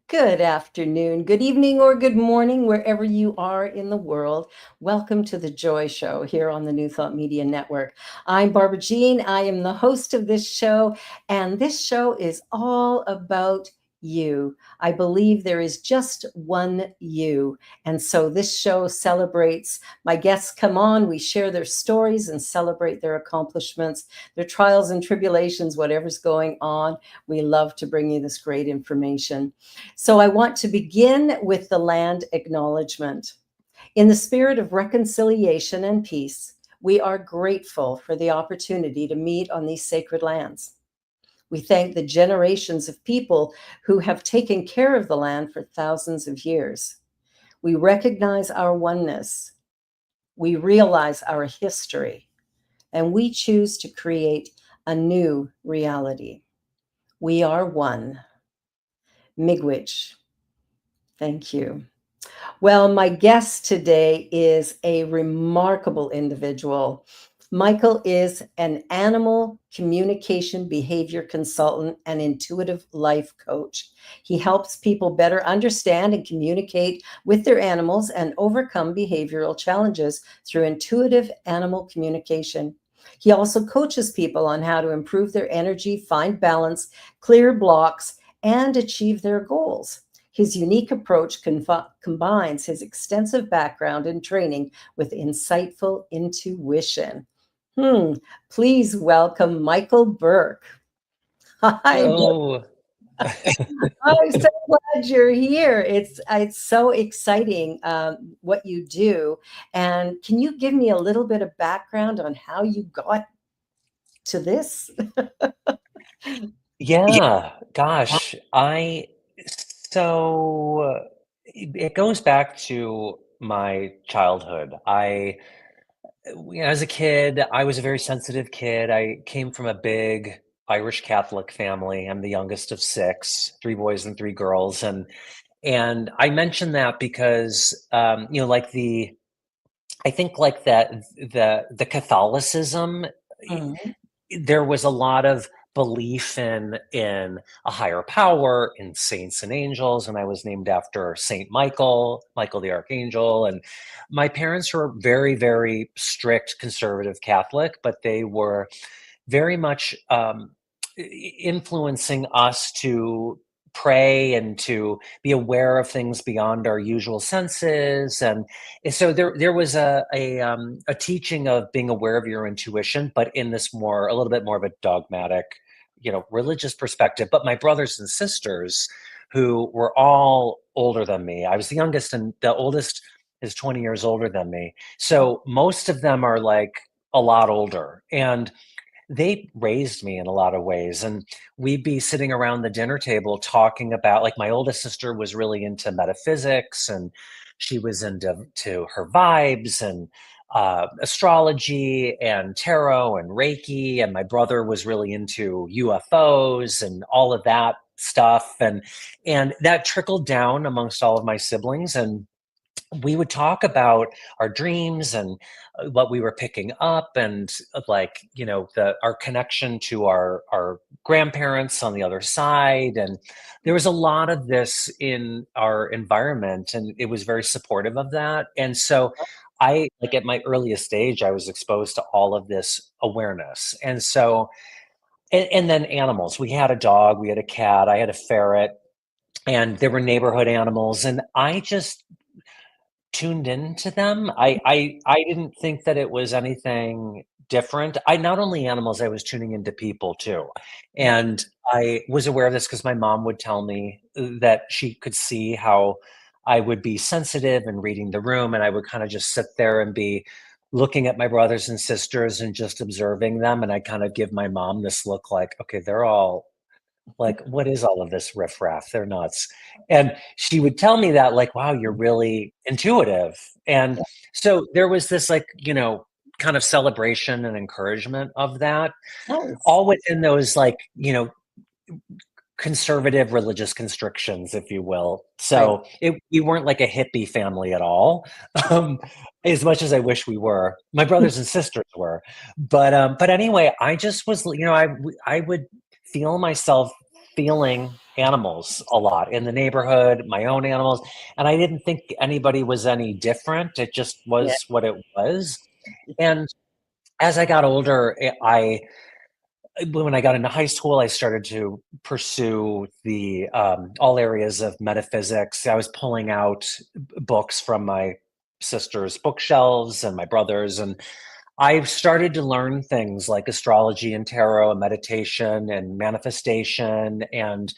Good afternoon, good evening, or good morning, wherever you are in the world. Welcome to the Joy Show here on the New Thought Media Network. I'm Barbara Jean. I am the host of this show, and this show is all about you. I believe there is just one you. And so this show celebrates my guests come on, we share their stories and celebrate their accomplishments, their trials and tribulations, whatever's going on. We love to bring you this great information. So I want to begin with the land acknowledgement. In the spirit of reconciliation and peace, we are grateful for the opportunity to meet on these sacred lands. We thank the generations of people who have taken care of the land for thousands of years. We recognize our oneness. We realize our history, and we choose to create a new reality. We are one. Miigwech. Thank you. Well, my guest today is a remarkable individual. Michael is an animal communication behavior consultant and intuitive life coach. He helps people better understand and communicate with their animals and overcome behavioral challenges through intuitive animal communication. He also coaches people on how to improve their energy, find balance, clear blocks, and achieve their goals. His unique approach combines his extensive background and training with insightful intuition. Please welcome Michael Burke. Hi, Oh, I'm so glad you're here. It's so exciting what you do. And can you give me a little bit of background on how you got to this? yeah, gosh, it goes back to my childhood. As a kid, I was a very sensitive kid. I came from a big Irish Catholic family. I'm the youngest of six, three boys and three girls. And I mention that because, I think like that, the Catholicism, Mhm. there was a lot of belief in a higher power, in saints and angels, and I was named after Saint Michael, Michael the Archangel. And my parents were very, very strict conservative Catholic, but they were very much influencing us to pray and to be aware of things beyond our usual senses. And so there was a teaching of being aware of your intuition, but in this a little bit more of a dogmatic, religious perspective. But my brothers and sisters, who were all older than me, I was the youngest, and the oldest is 20 years older than me. So most of them are like a lot older, and they raised me in a lot of ways. And we'd be sitting around the dinner table talking about, like, my oldest sister was really into metaphysics, and she was into her vibes and astrology and tarot and Reiki. And my brother was really into UFOs and all of that stuff. And that trickled down amongst all of my siblings. And we would talk about our dreams and what we were picking up, and like, the our connection to our grandparents on the other side. And there was a lot of this in our environment, and it was very supportive of that. And so I, like, at my earliest age, I was exposed to all of this awareness. And so, and then animals, we had a dog, we had a cat, I had a ferret, and there were neighborhood animals, and I just tuned into them. I didn't think that it was anything different. I not only animals, I was tuning into people too. And I was aware of this because my mom would tell me that she could see how I would be sensitive and reading the room, and I would kind of just sit there and be looking at my brothers and sisters and just observing them. And I kind of give my mom this look like, okay, they're all like, what is all of this riffraff? They're nuts. And she would tell me that, like, wow, you're really intuitive. And so there was this, like, kind of celebration and encouragement of that, Nice. all within those, like, conservative religious constrictions, if you will. Right. So we weren't like a hippie family at all, um, as much as I wish we were. My brothers and sisters were, but anyway, I just was, I would feel myself feeling animals a lot in the neighborhood, my own animals, and I didn't think anybody was any different. It just Yeah. was what it was. And as I got older, I when I got into high school, I started to pursue the all areas of metaphysics. I was pulling out books from my sister's bookshelves and my brother's, and I started to learn things like astrology and tarot and meditation and manifestation and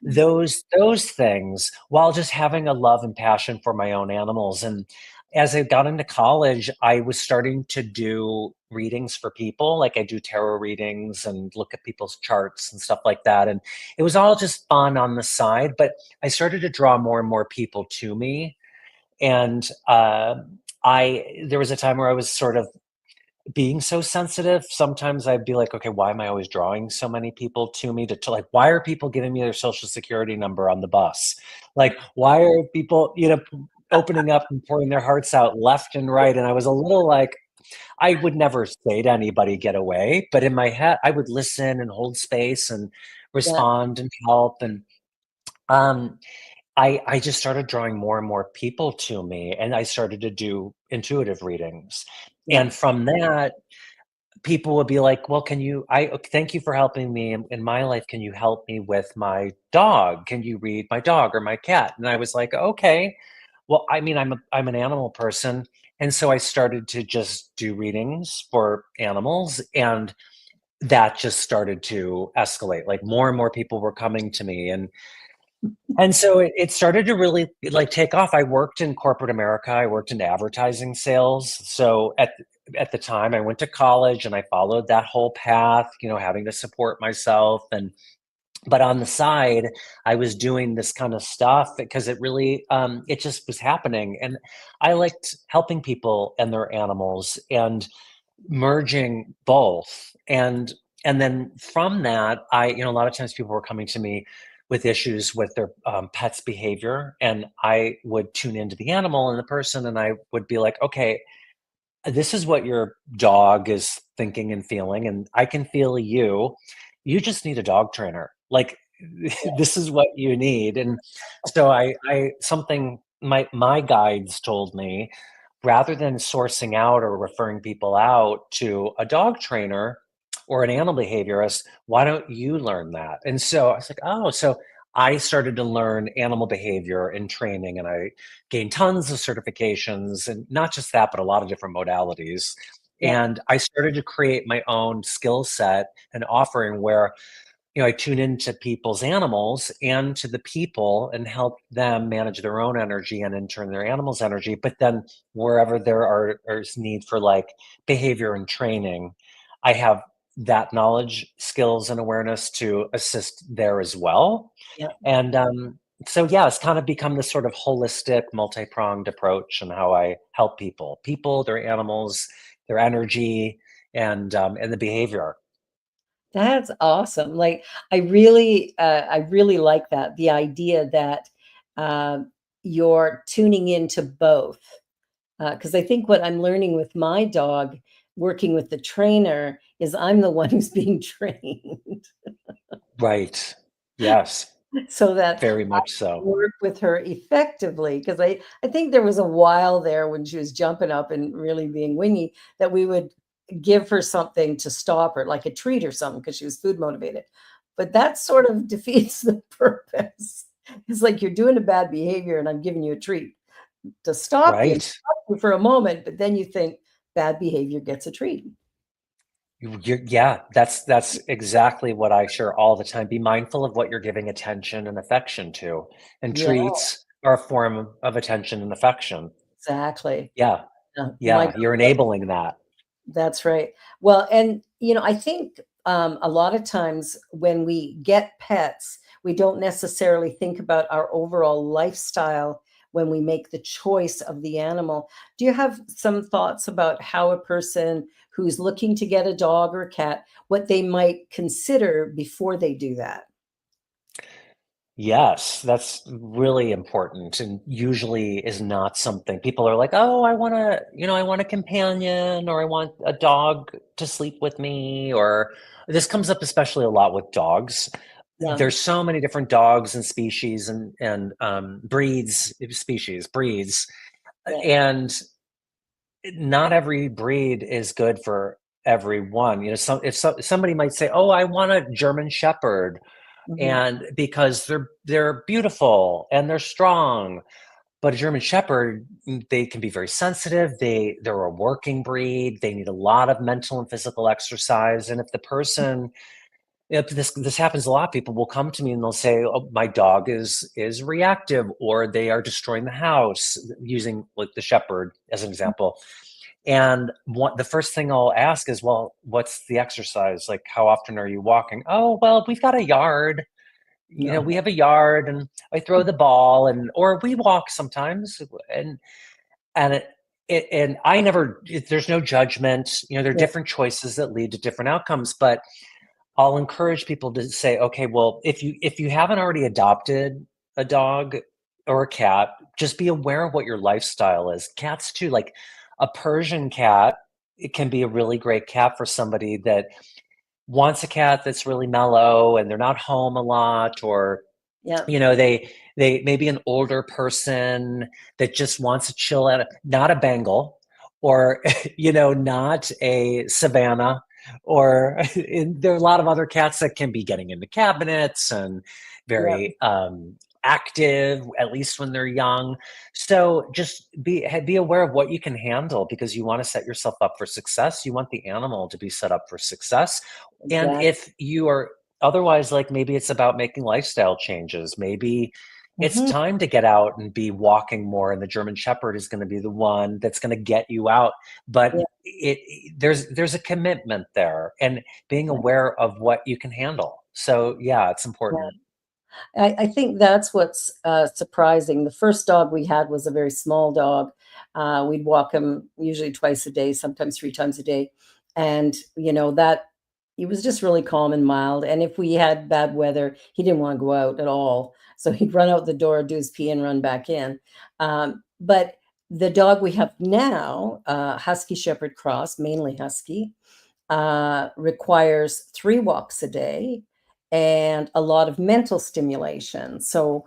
those things while just having a love and passion for my own animals. And as I got into college, I was starting to do readings for people. Like I do tarot readings and look at people's charts and stuff like that. And it was all just fun on the side, but I started to draw more and more people to me. And I there was a time where I was sort of being so sensitive. Sometimes I'd be like, okay, why am I always drawing so many people to me to like, why are people giving me their social security number on the bus? Like, why are people, opening up and pouring their hearts out left and right? And I was a little like, I would never say to anybody, get away. But in my head, I would listen and hold space and Yeah. respond and help. And um, I just started drawing more and more people to me. And I started to do intuitive readings. Yeah. And from that, people would be like, "Well, can you thank you for helping me in my life. Can you help me with my dog? Can you read my dog or my cat?" And I was like, "Okay." Well, I mean, I'm an animal person, and so I started to just do readings for animals, and that just started to escalate. Like more and more people were coming to me, and so it started to really like take off. I worked in corporate America. I worked in advertising sales. So at the time I went to college and I followed that whole path, having to support myself and but on the side, I was doing this kind of stuff because it really it just was happening. And I liked helping people and their animals and merging both. And then from that, a lot of times people were coming to me with issues with their pet's behavior, and I would tune into the animal and the person, and I would be like, okay, this is what your dog is thinking and feeling, and I can feel you. You just need a dog trainer. Like this is what you need. And so I something my guides told me, rather than sourcing out or referring people out to a dog trainer or an animal behaviorist, why don't you learn that? And so I was like, oh, so I started to learn animal behavior and training, and I gained tons of certifications, and not just that, but a lot of different modalities. Yeah. And I started to create my own skill set and offering where I tune into people's animals and to the people and help them manage their own energy and in turn their animals' energy. But then wherever is need for like behavior and training, I have that knowledge, skills, and awareness to assist there as well. Yeah. And so yeah, it's kind of become this sort of holistic, multi-pronged approach in how I help people, their animals, their energy, and the behavior. That's awesome. Like, I really like that. The idea that you're tuning into both. Because I think what I'm learning with my dog, working with the trainer, is I'm the one who's being trained Right. Yes. so that Very much so. work with her effectively. Because I think there was a while there when she was jumping up and really being wingy that we would give her something to stop her, like a treat or something, because she was food motivated. But that sort of defeats the purpose. It's like you're doing a bad behavior and I'm giving you a treat to stop you and Right. stop you for a moment, but then you think bad behavior gets a treat. Yeah, that's exactly what I share all the time. Be mindful of what you're giving attention and affection to, and Yeah, treats are a form of attention and affection. exactly. Yeah, My yeah, you're enabling that. That's right. Well, and I think a lot of times when we get pets, we don't necessarily think about our overall lifestyle when we make the choice of the animal. Do you have some thoughts about how a person who's looking to get a dog or a cat, what they might consider before they do that? Yes, that's really important and usually is not something people are like, "Oh, I want a companion or I want a dog to sleep with me," or this comes up especially a lot with dogs. Yeah. there's so many different dogs and species and breeds, Yeah. and not every breed is good for everyone. You know, somebody might say, "Oh, I want a German Shepherd," Hmm. and because they're beautiful and they're strong. But a German Shepherd, they can be very sensitive. They're a working breed. They need a lot of mental and physical exercise. And if the person, if this happens a lot, people will come to me and they'll say, "Oh, my dog is reactive, or they are destroying the house," using like the Shepherd as an example. And the first thing I'll ask is, "Well, what's the exercise? Like, how often are you walking?" "Oh, well, we've got a yard. You know, No. we have a yard, and I throw the ball, and or we walk sometimes." And I never. There's no judgment. You know, there are Yeah. different choices that lead to different outcomes, but I'll encourage people to say, okay, well, if you haven't already adopted a dog or a cat, just be aware of what your lifestyle is. Cats too, like a Persian cat, it can be a really great cat for somebody that wants a cat that's really mellow and they're not home a lot, or Yeah. you know, they maybe an older person that just wants to chill at not a Bengal, or you know, not a Savannah, or there are a lot of other cats that can be getting into cabinets and Yeah. very active, at least when they're young. So just be aware of what you can handle, because you want to set yourself up for success. You want the animal to be set up for success. And Exactly. if you are otherwise, like, maybe it's about making lifestyle changes. Maybe it's Hmm. time to get out and be walking more, and the German Shepherd is going to be the one that's going to get you out. But Yeah. there's a commitment there, and being aware of what you can handle. So yeah, it's important. I think that's what's surprising. The first dog we had was a very small dog. We'd walk him usually twice a day, sometimes three times a day. And, that he was just really calm and mild. And if we had bad weather, he didn't want to go out at all. So he'd run out the door, do his pee, and run back in. But the dog we have now, Husky Shepherd Cross, mainly Husky, requires 3 walks a day and a lot of mental stimulation. So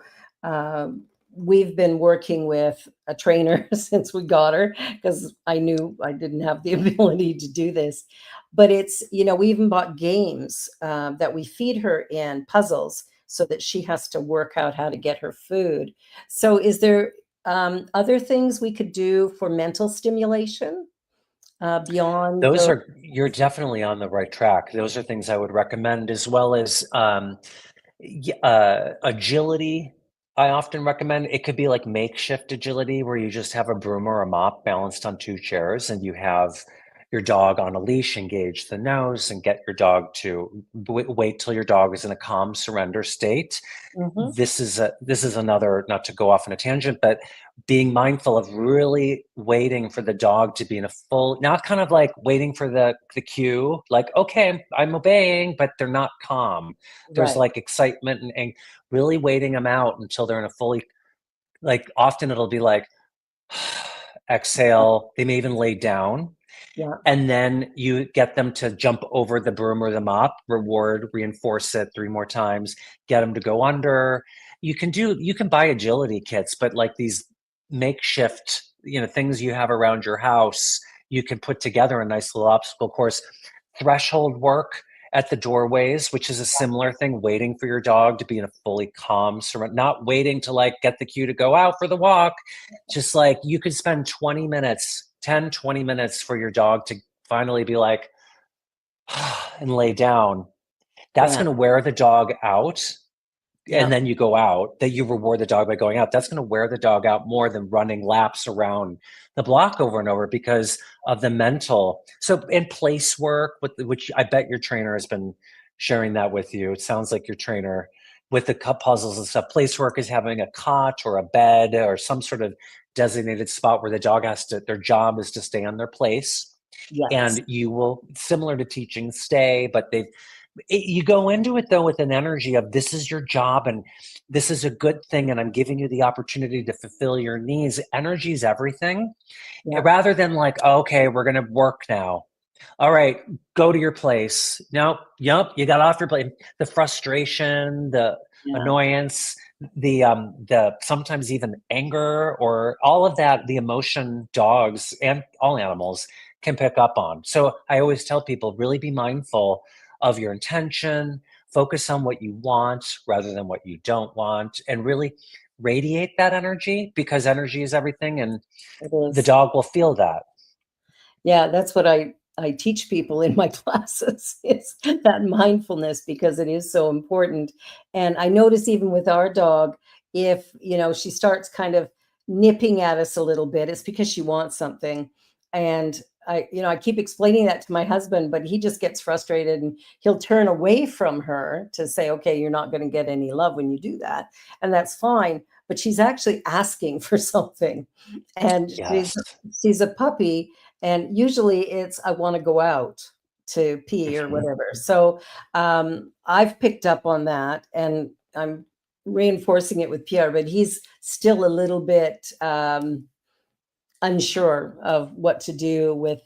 we've been working with a trainer since we got her, because I knew I didn't have the ability to do this. But we even bought games that we feed her in, puzzles, so that she has to work out how to get her food. So is there other things we could do for mental stimulation beyond Those the? are You're definitely on the right track. Those are things I would recommend, as well as agility. I often recommend it. Could be like makeshift agility, where you just have a broom or a mop balanced on 2 chairs, and you have your dog on a leash, engage the nose, and get your dog to wait till your dog is in a calm surrender state. Mhm. This is another, not to go off on a tangent, but being mindful of really waiting for the dog to be in a full, not kind of like waiting for the cue, like, okay, I'm obeying, but they're not calm. There's Right. like excitement and really waiting them out until they're in a fully, like, often it'll be like exhale. They may even lay down, Yeah. and then you get them to jump over the broom or the mop, reward, reinforce it 3 more times, get them to go under. You can buy agility kits, but like these makeshift, things you have around your house, you can put together a nice little obstacle course. Threshold work at the doorways, which is a similar thing, waiting for your dog to be in a fully calm surrender, not waiting to like get the cue to go out for the walk. Just like you could spend 20 minutes, 10, 20 minutes for your dog to finally be like, and lay down. That's Yeah. going to wear the dog out. And Yeah. then you go out, that you reward the dog by going out. That's going to wear the dog out more than running laps around the block over and over, because of the mental. So, in place work, which I bet your trainer has been sharing that with you. It sounds like your trainer, with the cup puzzles and stuff. Place work is having a cot or a bed or some sort of designated spot where the dog their job is to stay on their place. Yes. And you will, similar to teaching stay, but you go into it though with an energy of, this is your job and this is a good thing, and I'm giving you the opportunity to fulfill your needs. Energy is everything, Yeah. rather than like, oh, okay, we're going to work now. All right, go to your place. Nope, yep, you got off your plate. The frustration, the Yeah, annoyance, the sometimes even anger, or all of that, the emotion dogs and all animals can pick up on. So I always tell people, really be mindful of your intention, focus on what you want rather than what you don't want, and really radiate that energy, because energy is everything, and it the is. dog will feel that. Yeah, that's what I teach people in my classes is that mindfulness because it is so important. And I notice even with our dog, if, she starts kind of nipping at us a little bit, it's because she wants something. And I keep explaining that to my husband, but he just gets frustrated and he'll turn away from her to say, okay, you're not going to get any love when you do that. And that's fine. But she's actually asking for something. And Yes. she's a puppy, and usually it's I want to go out to pee or Mhm. whatever. So I've picked up on that, and I'm reinforcing it with Pierre, but he's still a little bit unsure of what to do with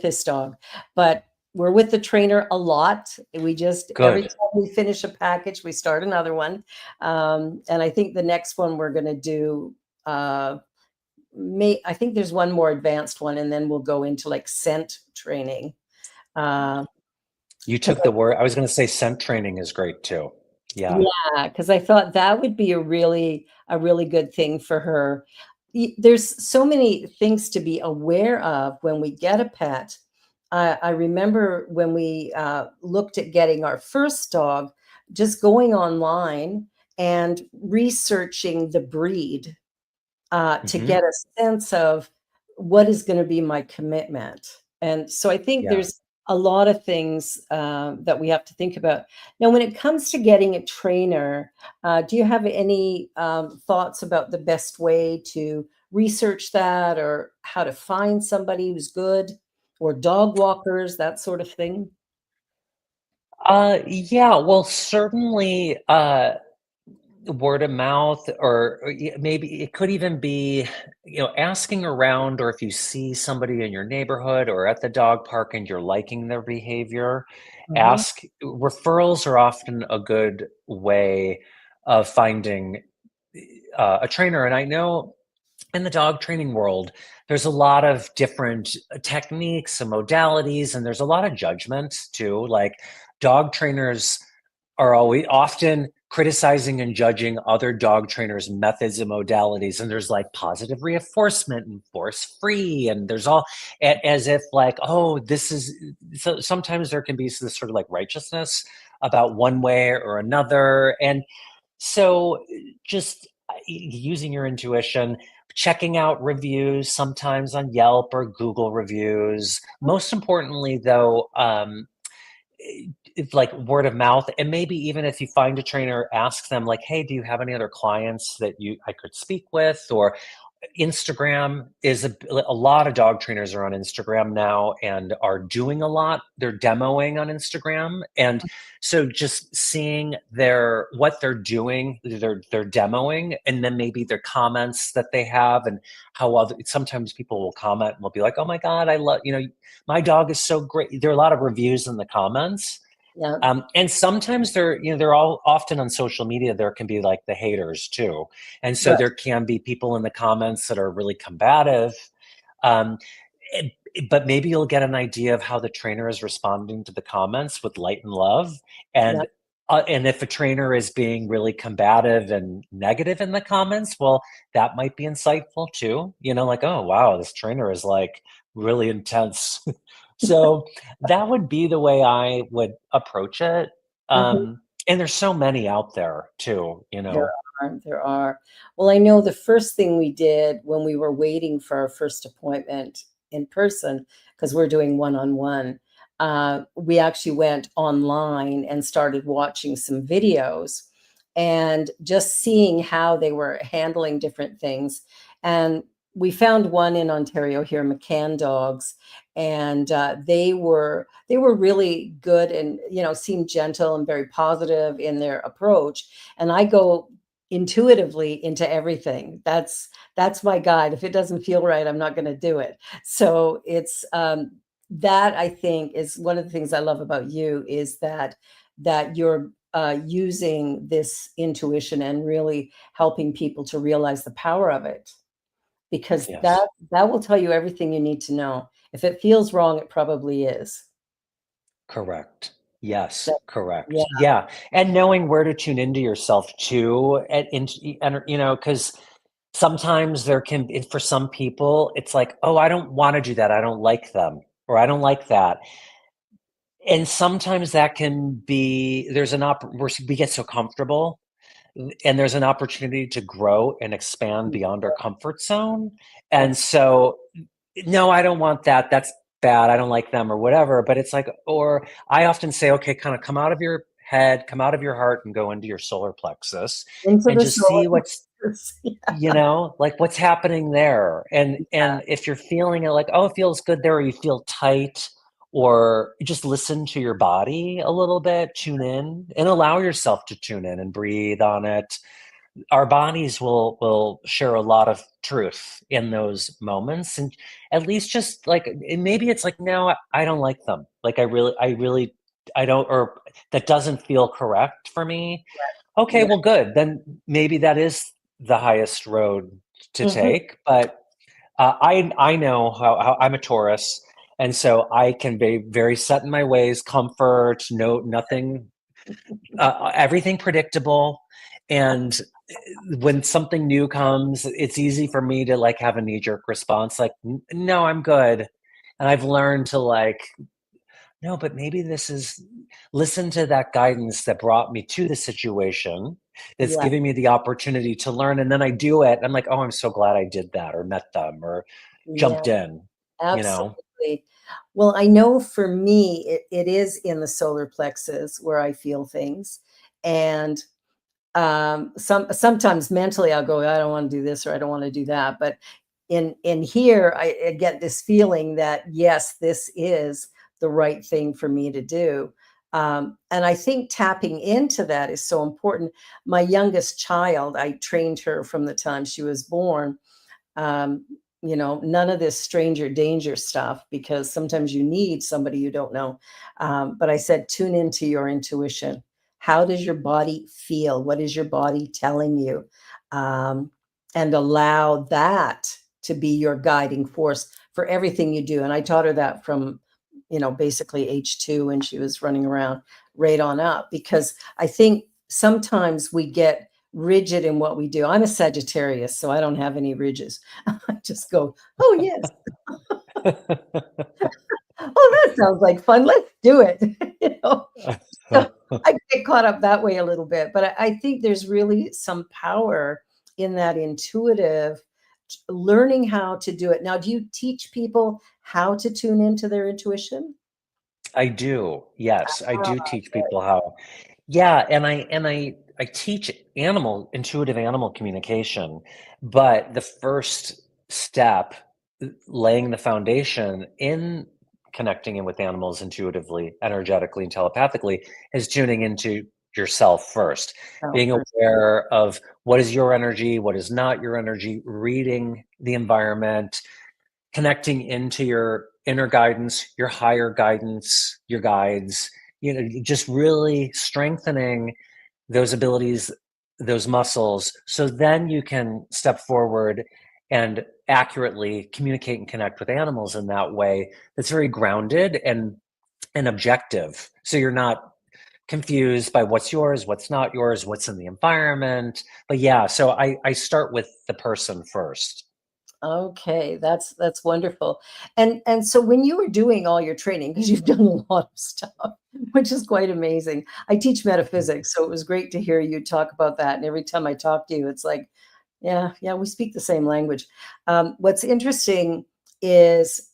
this dog. But we're with the trainer a lot. We just every Good. time we finish a package, we start another one, and I think the next one we're going to do. I think there's one more advanced one, and then we'll go into like scent training. Uh, You 'Cause took the word. I was going to say scent training is great too. Yeah. yeah, because I thought that would be a really good thing for her. There's so many things to be aware of when we get a pet. I remember when we looked at getting our first dog, just going online and researching the breed to Hmm. get a sense of what is going to be my commitment. And so I think Yeah. there's a lot of things that we have to think about. Now, when it comes to getting a trainer, do you have any thoughts about the best way to research that or how to find somebody who's good or dog walkers, that sort of thing? Yeah. Well, certainly, word of mouth, or maybe it could even be, asking around, or if you see somebody in your neighborhood or at the dog park and you're liking their behavior, Mhm. ask. Referrals are often a good way of finding a trainer. And I know in the dog training world, there's a lot of different techniques and modalities, and there's a lot of judgment too. Like, dog trainers are always often criticizing and judging other dog trainers' methods and modalities. And there's like positive reinforcement and force free. And there's all as if like, oh, this is so sometimes there can be this sort of like righteousness about one way or another. And so just using your intuition, checking out reviews sometimes on Yelp or Google reviews. Most importantly, though, it's like word of mouth. And maybe even if you find a trainer, ask them like, hey, do you have any other clients that I could speak with? Or Instagram is a lot of dog trainers are on Instagram now and are doing a lot. They're demoing on Instagram, and so just seeing what they're doing, they're demoing, and then maybe their comments that they have, and how other sometimes people will comment and will be like, "Oh my God, I love my dog is so great." There are a lot of reviews in the comments, Yeah, and sometimes they're all often on social media. There can be like the haters too, and so right. there can be people in the comments that are really combative. Um, it- but maybe you'll get an idea of how the trainer is responding to the comments with light and love, Yeah, and if a trainer is being really combative and negative in the comments, well, that might be insightful too. Like, oh wow, this trainer is like really intense. So that would be the way I would approach it. mhm. And there's so many out there too, There there are. Well, I know the first thing we did when we were waiting for our first appointment in person, because we're doing one-on-one, we actually went online and started watching some videos and just seeing how they were handling different things. And we found one in Ontario here, McCann Dogs, and they were really good and seemed gentle and very positive in their approach. And I go intuitively into everything. That's my guide. If it doesn't feel right, I'm not going to do it. So it's that I think is one of the things I love about you, is that you're using this intuition and really helping people to realize the power of it, because Yes. that will tell you everything you need to know. If it feels wrong, it probably is. Correct. Yes, That, yeah, correct. Yeah, and knowing where to tune into yourself too, and because sometimes there can be, for some people, it's like, oh, I don't want to do that. I don't like them, or I don't like that. And sometimes that can be there's an we get so comfortable, and there's an opportunity to grow and expand beyond our comfort zone. And that's so no, I don't want that. That's bad. I don't like them or whatever. But it's like, or I often say, okay, kind of come out of your head, come out of your heart and go into your solar plexus into and the just see soul. what's, like what's happening there. And if you're feeling it like, oh, it feels good there, or you feel tight, or you just listen to your body a little bit, tune in and allow yourself to tune in and breathe on it. Our bodies will share a lot of truth in those moments, and at least just like maybe it's like, no, I don't like them, like I really I don't, or that doesn't feel correct for me. Okay, Yeah. well, good, then maybe that is the highest road to Mhm. take. But I know how I'm a Taurus, and so I can be very set in my ways, comfort, no nothing, everything predictable. And when something new comes, it's easy for me to like have a knee jerk response, like, No, I'm good." And I've learned to like, no, but maybe this is, listen to that guidance that brought me to the situation, that's Yeah, giving me the opportunity to learn. And then I do it. I'm like, oh, I'm so glad I did that, or met them, or yeah, jumped in, you know? absolutely. Well, I know for me, it is in the solar plexus where I feel things. And sometimes mentally I'll go, I don't want to do this or I don't want to do that. But in here, I get this feeling that yes, this is the right thing for me to do. And I think tapping into that is so important. My youngest child, I trained her from the time she was born. um, none of this stranger danger stuff, because sometimes you need somebody you don't know. But I said, tune into your intuition. How does your body feel? What is your body telling you? Um, and allow that to be your guiding force for everything you do. And I taught her that from, basically age 2, when she was running around, right on up, because I think sometimes we get rigid in what we do. I'm a Sagittarius, so I don't have any ridges. I just go, "Oh, yes. Oh, that sounds like fun. Let's do it." You know? So I get caught up that way a little bit, but I think there's really some power in that intuitive learning how to do it. Now, do you teach people how to tune into their intuition? I do. Yes, I Ah, do teach people how. Yeah, and I teach intuitive animal communication, but the first step, laying the foundation in connecting in with animals intuitively, energetically, and telepathically, is tuning into yourself first, no, being first. aware of what is your energy, what is not your energy, reading the environment, connecting into your inner guidance, your higher guidance, your guides, just really strengthening those abilities, those muscles, so then you can step forward and accurately communicate and connect with animals in that way that's very grounded and objective. So you're not confused by what's yours, what's not yours, what's in the environment. But yeah, so I start with the person first. Okay, that's wonderful. And so when you were doing all your training, because you've done a lot of stuff, which is quite amazing. I teach metaphysics, so it was great to hear you talk about that. And every time I talk to you, it's like, yeah, yeah, we speak the same language. What's interesting is,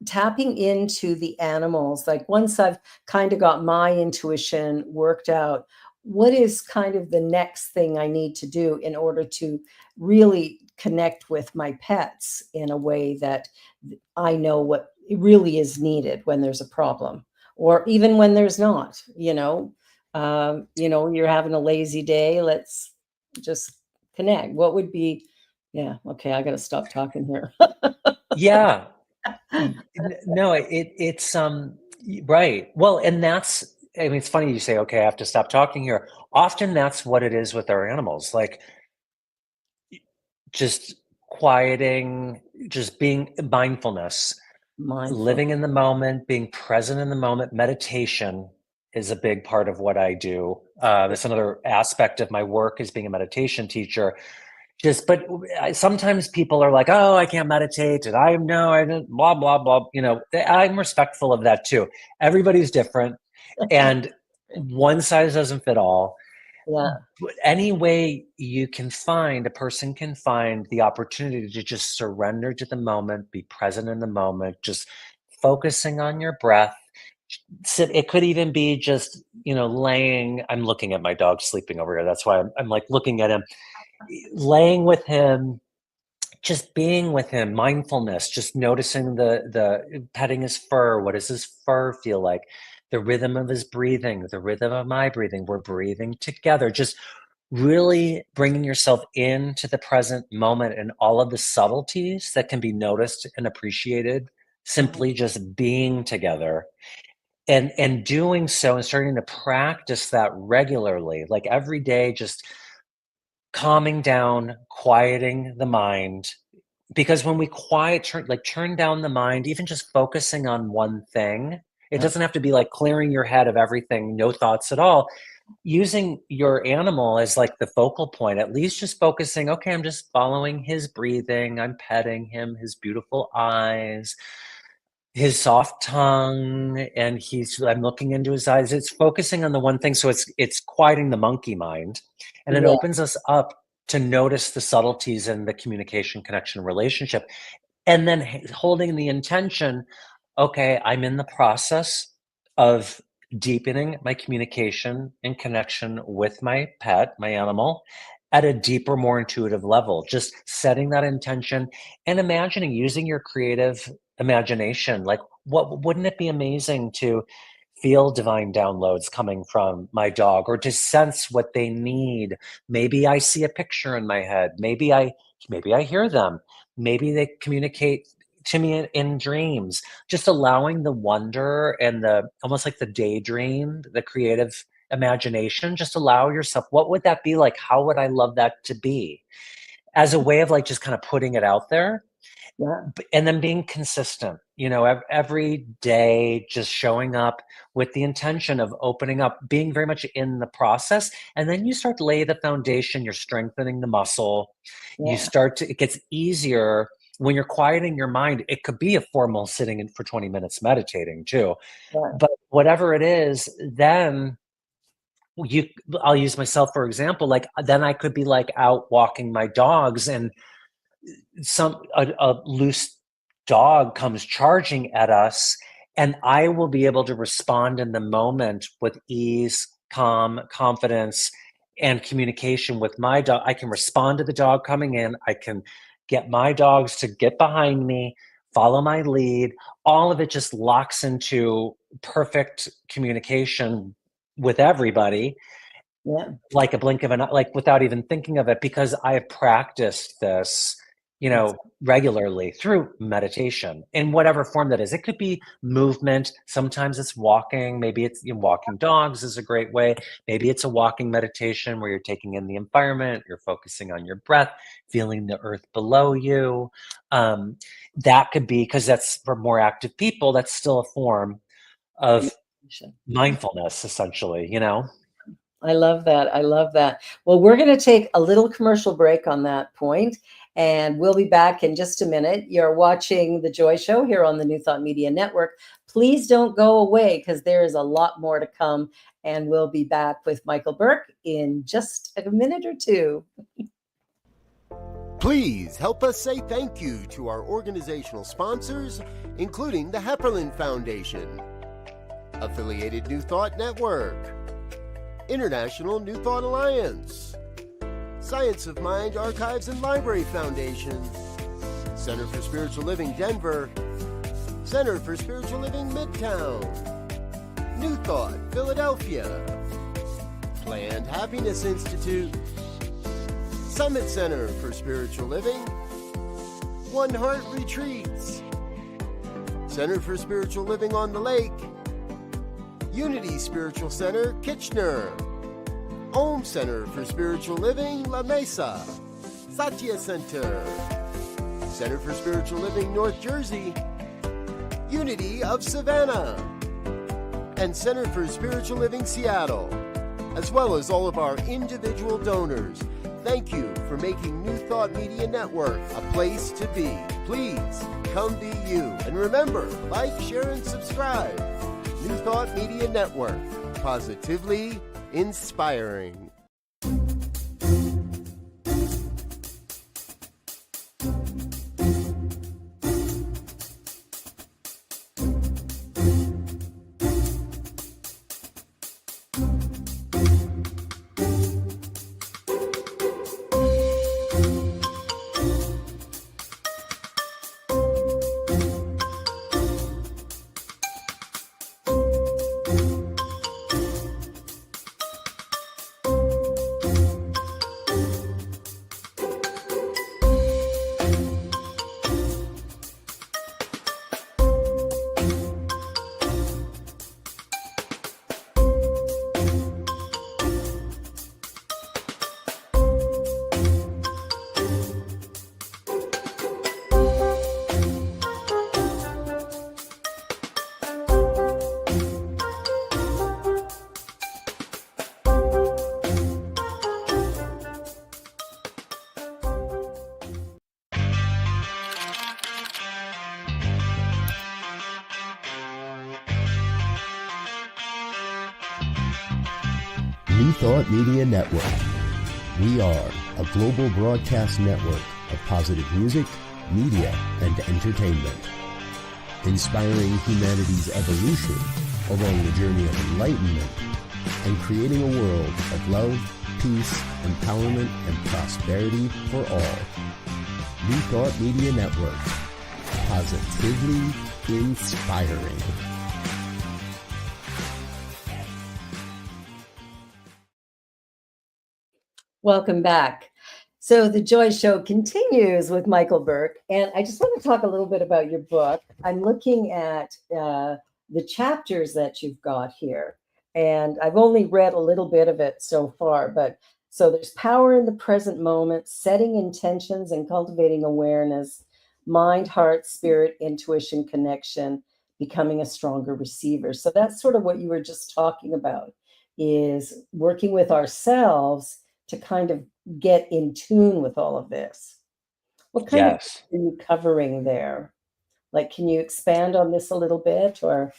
tapping into the animals. Like once I've kind of got my intuition worked out, what is kind of the next thing I need to do in order to really connect with my pets in a way that I know what really is needed when there's a problem, or even when there's not. You're having a lazy day. Let's just connect. What would be, yeah, okay, I got to stop talking here. Yeah. No, it's right. Well, and that's, I mean, it's funny you say, okay, I have to stop talking here. Often that's what it is with our animals. Like, just quieting, just being mindfulness, Mindful. living in the moment, being present in the moment. Meditation is a big part of what I do. Yeah. That's another aspect of my work, is being a meditation teacher. Just, but sometimes people are like, "Oh, I can't meditate," and I know I didn't, blah blah blah. I'm respectful of that too. Everybody's different, and one size doesn't fit all. Yeah. But any way you can find, a person can find the opportunity to just surrender to the moment, be present in the moment, just focusing on your breath. It could even be just, laying. I'm looking at my dog sleeping over here. That's why I'm like looking at him, laying with him, just being with him, mindfulness, just noticing the petting his fur. What does his fur feel like? The rhythm of his breathing, the rhythm of my breathing. We're breathing together. Just really bringing yourself into the present moment and all of the subtleties that can be noticed and appreciated, Right. simply just being together, and doing so, and starting to practice that regularly, like every day, just calming down, quieting the mind. Because when we turn down the mind, even just focusing on one thing, it Yeah. doesn't have to be like clearing your head of everything, no thoughts at all. Using your animal as like the focal point, at least just focusing, okay, I'm just following his breathing, I'm petting him, his beautiful eyes, his soft tongue, and I'm looking into his eyes. It's focusing on the one thing. So it's quieting the monkey mind, and it Yeah. opens us up to notice the subtleties in the communication, connection, relationship. And then holding the intention, okay, I'm in the process of deepening my communication and connection with my pet, my animal, at a deeper, more intuitive level. Just setting that intention and imagining, using your creative imagination. Like, what wouldn't it be amazing to feel divine downloads coming from my dog, or to sense what they need? Maybe I see a picture in my head. Maybe I hear them. Maybe they communicate to me in dreams. Just allowing the wonder and the, almost like the daydream, the creative imagination. Just allow yourself, what would that be like? How would I love that to be? As a way of like just kind of putting it out there, Yeah. and then being consistent, every day, just showing up with the intention of opening up, being very much in the process. And then you start to lay the foundation, you're strengthening the muscle. Yeah. It gets easier when you're quieting your mind. It could be a formal sitting in for 20 minutes meditating too. Yeah. But whatever it is, then you I'll use myself for example. Like, then I could be like out walking my dogs, and a loose dog comes charging at us, and I will be able to respond in the moment with ease, calm, confidence, and communication with my dog. I can respond to the dog coming in. I can get my dogs to get behind me, follow my lead. All of it just locks into perfect communication with everybody, Yeah. like a blink of an eye, like without even thinking of it, because I have practiced this, That's regularly through meditation in whatever form that is. It could be movement. Sometimes it's walking. Maybe it's, walking dogs is a great way. Maybe it's a walking meditation where you're taking in the environment, you're focusing on your breath, feeling the earth below you. Um, that could be, because that's for more active people, that's still a form of meditation. mindfulness, essentially. I love that. I love that. Well, we're going to take a little commercial break on that point, and we'll be back in just a minute. You're watching The Joy Show here on the New Thought Media Network. Please don't go away, because there is a lot more to come, and we'll be back with Michael Burke in just a minute or two. Please help us say thank you to our organizational sponsors, including the Hepperlin Foundation, Affiliated New Thought Network, International New Thought Alliance, Science of Mind Archives and Library Foundation, Center for Spiritual Living Denver, Center for Spiritual Living Midtown, New Thought Philadelphia, Planned Happiness Institute, Summit Center for Spiritual Living, One Heart Retreats, Center for Spiritual Living on the Lake, Unity Spiritual Center, Kitchener, Om Center for Spiritual Living, La Mesa, Satya Center, Center for Spiritual Living, North Jersey, Unity of Savannah, and Center for Spiritual Living, Seattle, as well as all of our individual donors. Thank you for making New Thought Media Network a place to be. Please come be you. And remember, like, share, and subscribe. New Thought Media Network, positively inspiring. New Thought Media Network. We are a global broadcast network of positive music, media, and entertainment, inspiring humanity's evolution along the journey of enlightenment and creating a world of love, peace, empowerment, and prosperity for all. New Thought Media Network. Positively inspiring. Welcome back. So the Joy Show continues with Michael Burke, and I just want to talk a little bit about your book. I'm looking at the chapters that you've got here, and I've only read a little bit of it so far, but so there's power in the present moment, setting intentions and cultivating awareness, mind, heart, spirit, intuition, connection, becoming a stronger receiver. So that's sort of what you were just talking about, is working with ourselves to kind of get in tune with all of this. What kind of Yes. are you covering there? Like, can you expand on this a little bit, or?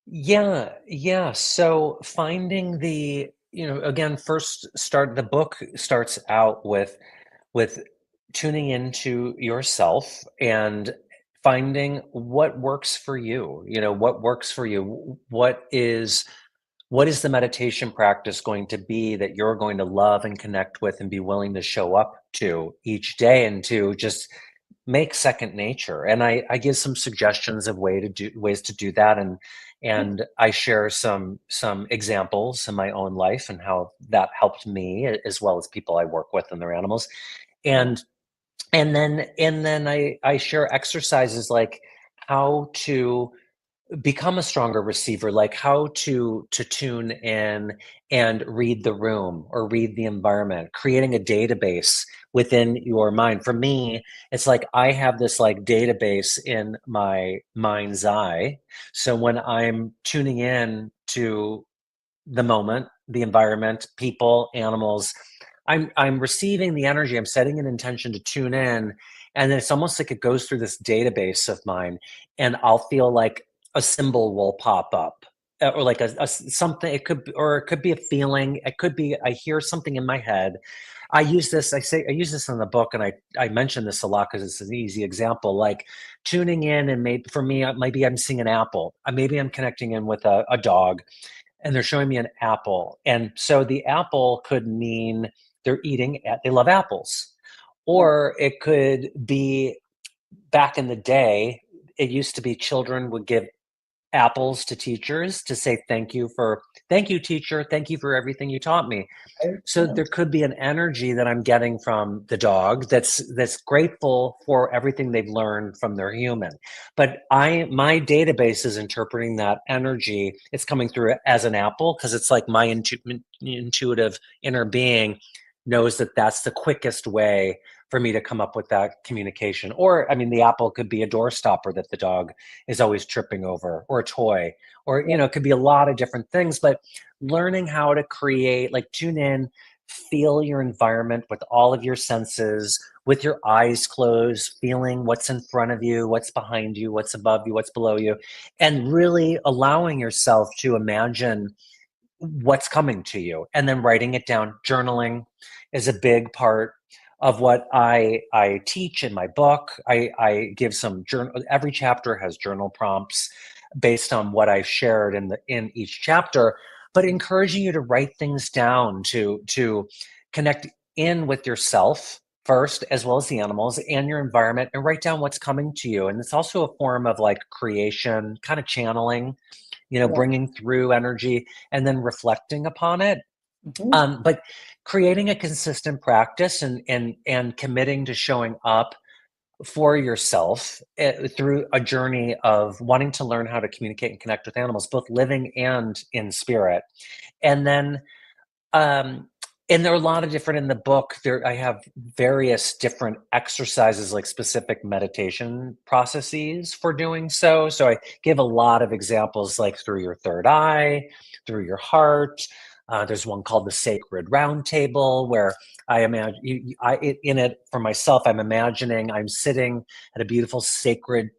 Yeah. So finding again, the book starts out with tuning into yourself and finding what works for you. What works for you. What is the meditation practice going to be that you're going to love and connect with and be willing to show up to each day and to just make second nature? And I give some suggestions of ways to do that, and I share some examples in my own life and how that helped me, as well as people I work with and their animals. And then I share exercises like how to become a stronger receiver, like how to tune in and read the room or read the environment, creating a database within your mind. For me, it's like I have this like database in my mind's eye. So when I'm tuning in to the moment, the environment, people, animals, I'm receiving the energy. I'm setting an intention to tune in, and then it's almost like it goes through this database of mine, and I'll feel like a symbol will pop up, or like a something. It could be a feeling. It could be I hear something in my head. I use this. I use this in the book, and I mention this a lot because it's an easy example. Like tuning in, and maybe for me, maybe I'm seeing an apple. Maybe I'm connecting in with a dog, and they're showing me an apple. And so the apple could mean they love apples. Or it could be back in the day, it used to be children would give apples to teachers to say thank you teacher, thank you for everything you taught me. So there could be an energy that I'm getting from the dog that's grateful for everything they've learned from their human. But my database is interpreting that energy. It's coming through as an apple because it's like my intuitive inner being knows that that's the quickest way for me to come up with that communication. Or, I mean, the apple could be a door stopper that the dog is always tripping over, or a toy, or, it could be a lot of different things. But learning how to create, like, tune in, feel your environment with all of your senses, with your eyes closed, feeling what's in front of you, what's behind you, what's above you, what's below you, and really allowing yourself to imagine what's coming to you and then writing it down. Journaling is a big part of what I teach in my book. I give some journal. Every chapter has journal prompts based on what I've shared in each chapter, but encouraging you to write things down, to connect in with yourself first, as well as the animals and your environment, and write down what's coming to you. And it's also a form of like creation, kind of channeling, bringing through energy and then reflecting upon it. But creating a consistent practice and committing to showing up for yourself through a journey of wanting to learn how to communicate and connect with animals, both living and in spirit. And then, and there are a lot of different in the book. I have various different exercises, like specific meditation processes for doing so. So I give a lot of examples, like through your third eye, through your heart. There's one called the Sacred Round Table, where I imagine, in it for myself, I'm imagining I'm sitting at a beautiful sacred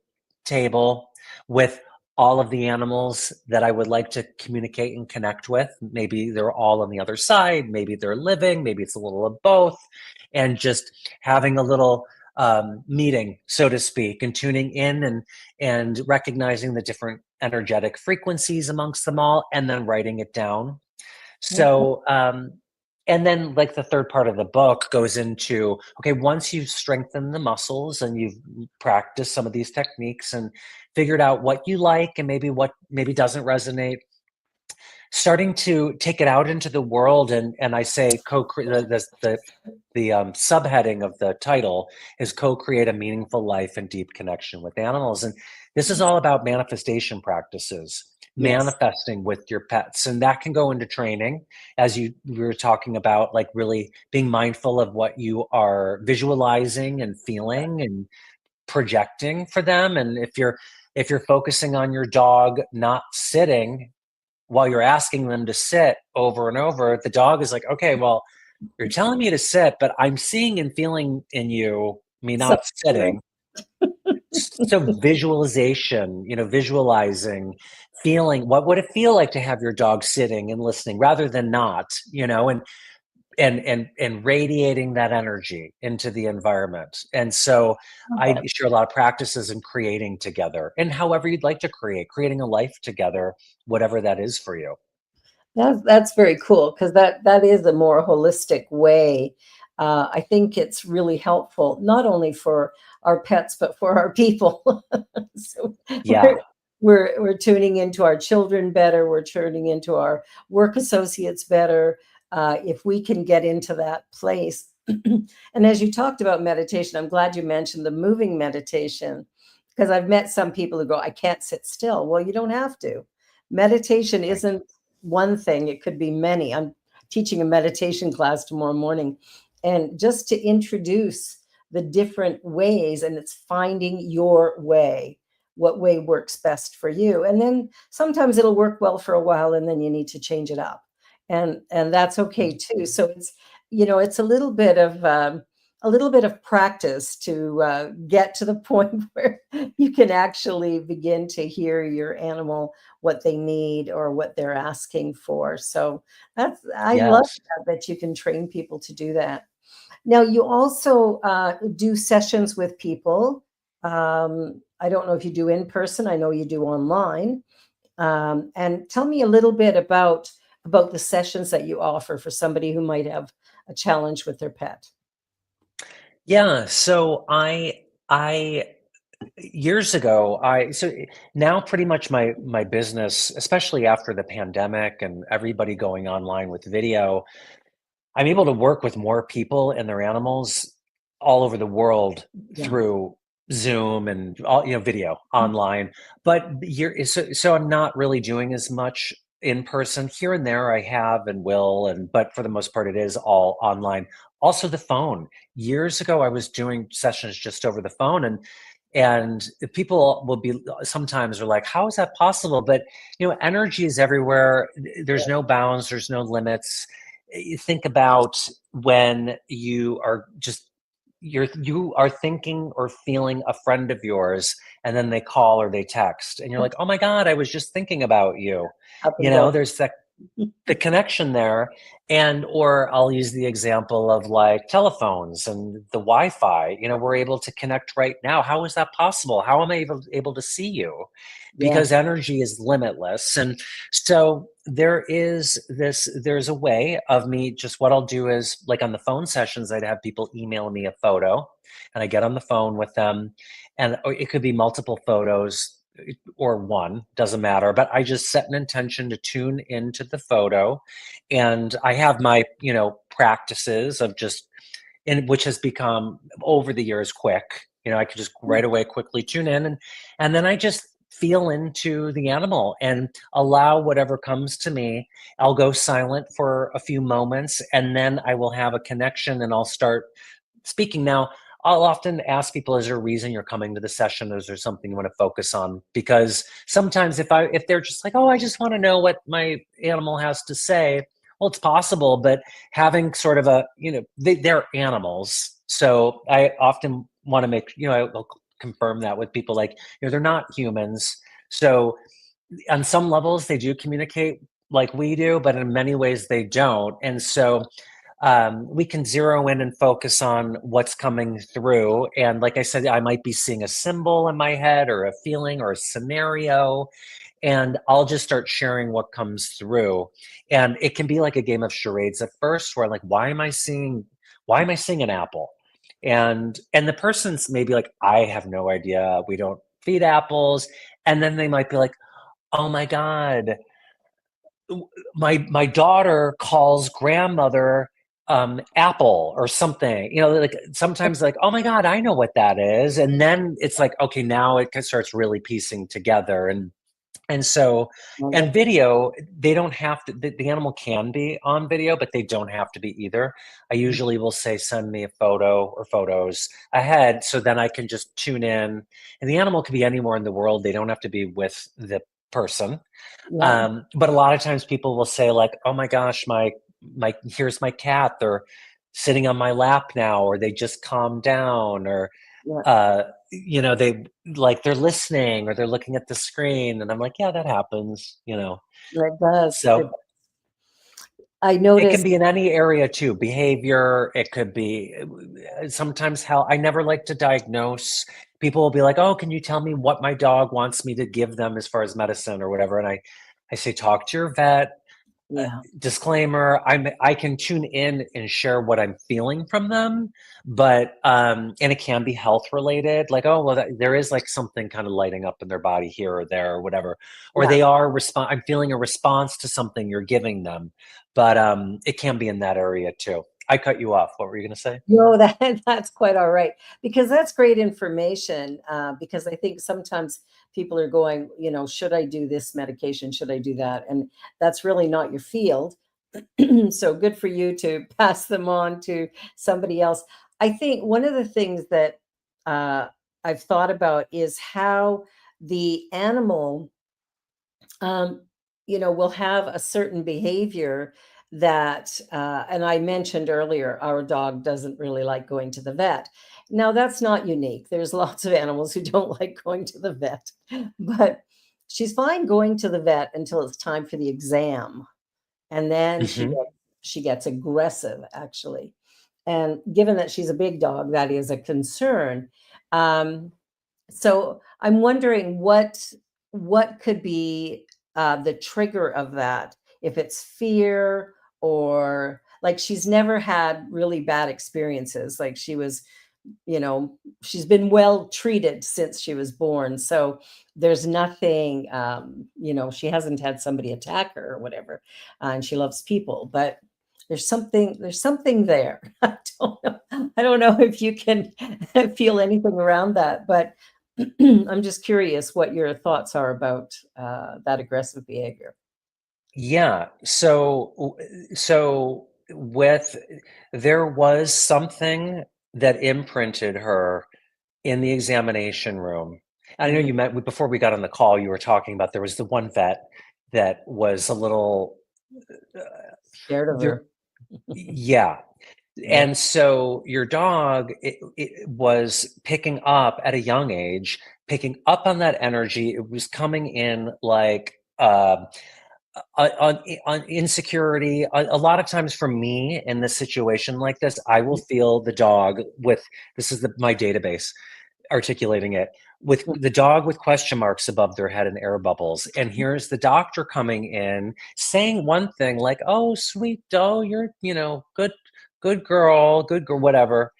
table with all of the animals that I would like to communicate and connect with. Maybe they're all on the other side, maybe they're living, maybe it's a little of both, and just having a little meeting, so to speak, and tuning in and recognizing the different energetic frequencies amongst them all, and then writing it down. So, and then like the third part of the book goes into, okay, once you've strengthened the muscles and you've practiced some of these techniques and figured out what you like and maybe what maybe doesn't resonate, starting to take it out into the world. And I say the subheading of the title is co-create a meaningful life and deep connection with animals. And this is all about manifestation practices. Manifesting with your pets, and that can go into training, as we were talking about, like really being mindful of what you are visualizing and feeling and projecting for them. And if you're focusing on your dog not sitting while you're asking them to sit over and over, the dog is like, okay, well, you're telling me to sit, but I'm seeing and feeling in you me not sitting. So visualization, visualizing, feeling, what would it feel like to have your dog sitting and listening rather than not, and radiating that energy into the environment. And so I share a lot of practices in creating together, and however you'd like to creating a life together, whatever that is for you. That's very cool, because that is a more holistic way. I think it's really helpful, not only for our pets, but for our people. So Yeah. we're tuning into our children better. We're tuning into our work associates better. If we can get into that place. And as you talked about meditation, I'm glad you mentioned the moving meditation, because I've met some people who go, I can't sit still. Well, you don't have to. Meditation isn't one thing, it could be many. I'm teaching a meditation class tomorrow morning, and just to introduce the different ways, and it's finding your way, what way works best for you. And then sometimes it'll work well for a while, and then you need to change it up, and that's okay too. So it's it's a little bit of practice to get to the point where you can actually begin to hear your animal, what they need or what they're asking for. So I love that you can train people to do that. Now, you also do sessions with people. I don't know if you do in person. I know you do online. And tell me a little bit about the sessions that you offer for somebody who might have a challenge with their pet. Yeah, so I years ago, so now pretty much my business, especially after the pandemic and everybody going online with video, I'm able to work with more people and their animals all over the world Yeah. through Zoom and all, video online. But so I'm not really doing as much in person. Here and there I have and will, but for the most part it is all online. Also the phone. Years ago I was doing sessions just over the phone, and people will be sometimes are like, how is that possible? But energy is everywhere. There's no bounds, there's no limits. You think about when you are thinking or feeling a friend of yours, and then they call or they text and you're like, oh my God, I was just thinking about you. Happens all. There's the connection there. And or I'll use the example of like telephones and the Wi-Fi. We're able to connect right now. How is that possible? How am I able to see you? Because energy is limitless. And so there's a way of me, just what I'll do is, like on the phone sessions, I'd have people email me a photo and I get on the phone with them, and or it could be multiple photos or one, doesn't matter, but I just set an intention to tune into the photo. And I have my practices of just, and which has become over the years quick. I could just right away quickly tune in, and then I just feel into the animal and allow whatever comes to me. I'll go silent for a few moments, and then I will have a connection and I'll start speaking. Now, I'll often ask people, is there a reason you're coming to the session? Or is there something you want to focus on? Because sometimes if they're just like, oh, I just want to know what my animal has to say, well, it's possible, but having sort of they're animals. So I often want to make, I'll confirm that with people, like, they're not humans. So on some levels, they do communicate like we do, but in many ways they don't. And so we can zero in and focus on what's coming through. And like I said, I might be seeing a symbol in my head or a feeling or a scenario, and I'll just start sharing what comes through. And it can be like a game of charades at first, where I'm like, why am I seeing an apple? And the person's maybe like, I have no idea. We don't feed apples. And then they might be like, oh my God, my daughter calls grandmother apple or something, like sometimes like, oh my God, I know what that is. And then it's like, okay, now it starts really piecing together. And so, and video, they don't have to, the animal can be on video, but they don't have to be either. I usually will say, send me a photo or photos ahead, so then I can just tune in. And the animal could be anywhere in the world. They don't have to be with the person. But a lot of times people will say like, oh my gosh, my here's my cat. They're sitting on my lap now, or they just calmed down, or they like they're listening or they're looking at the screen, and I'm like, yeah, that happens. It does. So I it noticed. can be in any area too. Behavior. It could be sometimes how I never like to diagnose. People will be like, oh, can you tell me what my dog wants me to give them as far as medicine or whatever? And I say, talk to your vet. Disclaimer, I can tune in and share what I'm feeling from them, but and it can be health related, like, oh well, there is like something kind of lighting up in their body here or there or whatever, or they are I'm feeling a response to something you're giving them, but it can be in that area too. I cut you off. What were you going to say? No, that's quite all right, because that's great information. Because I think sometimes people are going, should I do this medication? Should I do that? And that's really not your field. So good for you to pass them on to somebody else. I think one of the things that I've thought about is how the animal, will have a certain behavior that, and I mentioned earlier, our dog doesn't really like going to the vet. Now, that's not unique. There's lots of animals who don't like going to the vet, but she's fine going to the vet until it's time for the exam. And then she gets aggressive, actually. And given that she's a big dog, that is a concern. So I'm wondering what could be the trigger of that, if it's fear, or like she's never had really bad experiences, like she was she's been well treated since she was born. So there's nothing, she hasn't had somebody attack her or whatever. And she loves people, but there's something there. I don't know if you can feel anything around that, but I'm just curious what your thoughts are about that aggressive behavior. Yeah. So there was something that imprinted her in the examination room. I know Mhm. you met before we got on the call, you were talking about there was the one vet that was a little, uh, Scared of there, her. yeah. Yeah. And so your dog, it was picking up at a young age, picking up on that energy. It was coming in like, on insecurity. A lot of times for me in this situation like this, I will feel the dog with, this is my database articulating it, with the dog with question marks above their head and air bubbles. And here's the doctor coming in saying one thing like, oh, sweet doe, you're, good girl, whatever,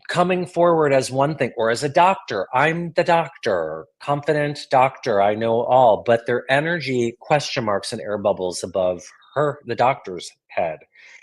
coming forward as one thing, or as a doctor, I'm the doctor, confident doctor, I know all, but their energy, question marks and air bubbles above the doctor's head.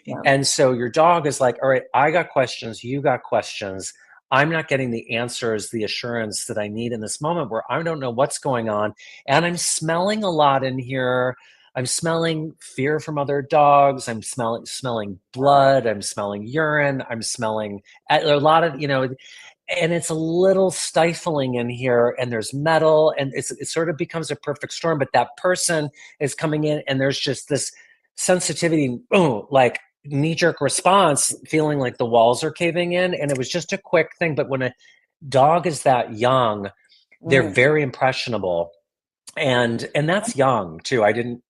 Yeah. And so your dog is like, all right, I got questions, you got questions. I'm not getting the answers, the assurance that I need in this moment where I don't know what's going on. And I'm smelling a lot in here. I'm smelling fear from other dogs. I'm smelling blood. I'm smelling urine. I'm smelling a lot of, and it's a little stifling in here, and there's metal, and it sort of becomes a perfect storm. But that person is coming in, and there's just this sensitivity, oh, like knee-jerk response, feeling like the walls are caving in. And it was just a quick thing. But when a dog is that young, they're Mm. very impressionable, and that's young too. I didn't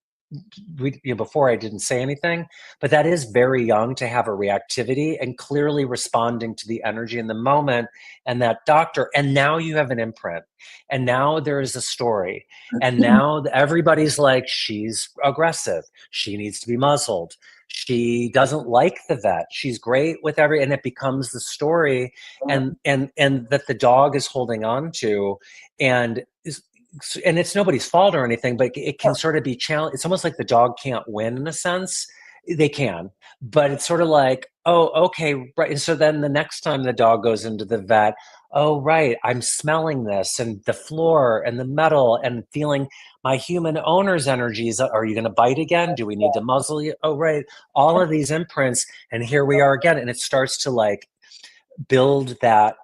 before I didn't say anything, but that is very young to have a reactivity and clearly responding to the energy in the moment. And that doctor, and now you have an imprint, and now there is a story, and now everybody's like, she's aggressive, she needs to be muzzled, she doesn't like the vet, she's great with and it becomes the story, and that the dog is holding on to, and and it's nobody's fault or anything, but it can sort of be challenge. It's almost like the dog can't win in a sense. They can, but it's sort of like, oh, okay, right. And so then the next time the dog goes into the vet, oh, right, I'm smelling this and the floor and the metal and feeling my human owner's energies. Are you going to bite again? Do we need to muzzle you? Oh, right. All of these imprints. And here we are again. And it starts to like build that